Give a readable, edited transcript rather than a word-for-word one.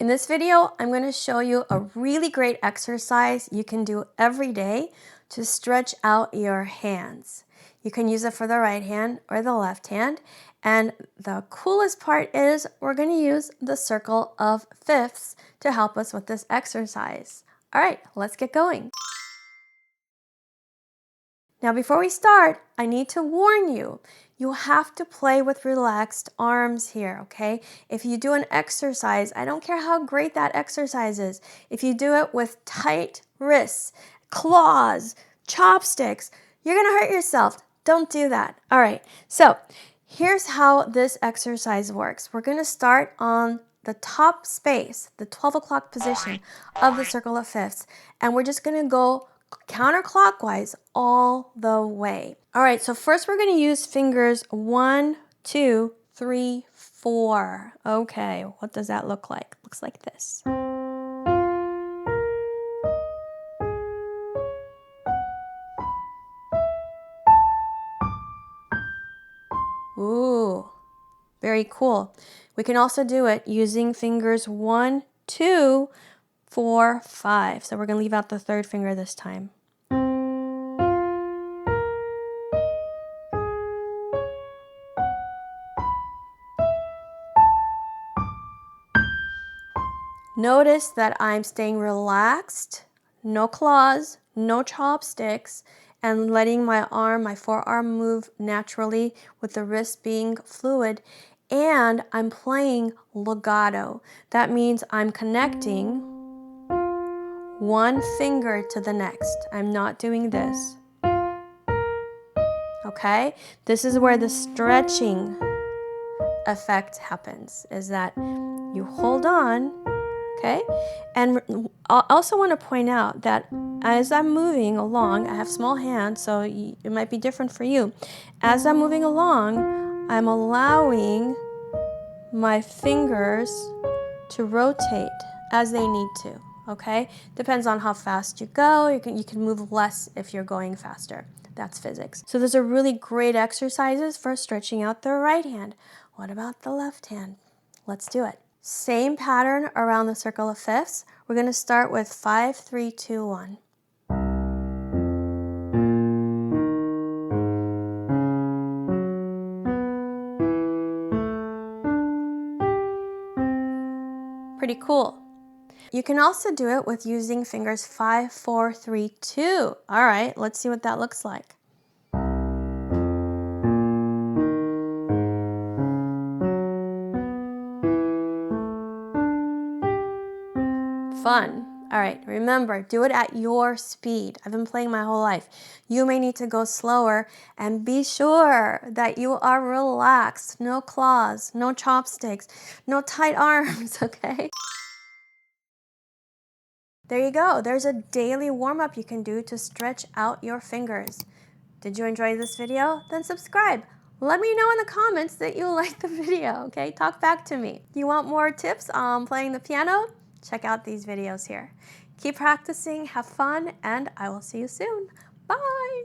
In this video, I'm going to show you a really great exercise you can do every day to stretch out your hands. You can use it for the right hand or the left hand. And the coolest part is we're going to use the circle of fifths to help us with this exercise. All right, let's get going. Now, before we start, I need to warn you, you have to play with relaxed arms here, okay? If you do an exercise, I don't care how great that exercise is. If you do it with tight wrists, claws, chopsticks, you're gonna hurt yourself. Don't do that. All right, so here's how this exercise works. We're gonna start on the top space, the 12 o'clock position of the circle of fifths, and we're just gonna go counterclockwise all the way. All right, so first we're going to use fingers 1, 2, 3, 4. Okay, what does that look like? Looks like this. Ooh, very cool. We can also do it using fingers 1, 2, 4, 5. So we're going to leave out the third finger this time. Notice that I'm staying relaxed, no claws, no chopsticks, and letting my forearm move naturally with the wrist being fluid. And I'm playing legato. That means I'm connecting one finger to the next. I'm not doing this. Okay? This is where the stretching effect happens, is that you hold on. Okay, and I also want to point out that as I'm moving along, I have small hands, so it might be different for you. As I'm moving along, I'm allowing my fingers to rotate as they need to, okay? Depends on how fast you go. You can move less if you're going faster. That's physics. So those are really great exercises for stretching out the right hand. What about the left hand? Let's do it. Same pattern around the circle of fifths. We're going to start with 5, 3, 2, 1. Pretty cool. You can also do it with using fingers 5, 4, 3, 2. All right, let's see what that looks like. Fun. All right, remember, do it at your speed. I've been playing my whole life. You may need to go slower, and be sure that you are relaxed. No claws, no chopsticks, no tight arms, okay? There you go. There's a daily warm-up you can do to stretch out your fingers. Did you enjoy this video? Then subscribe. Let me know in the comments that you liked the video, okay? Talk back to me. You want more tips on playing the piano? Check out these videos here. Keep practicing, have fun, and I will see you soon. Bye!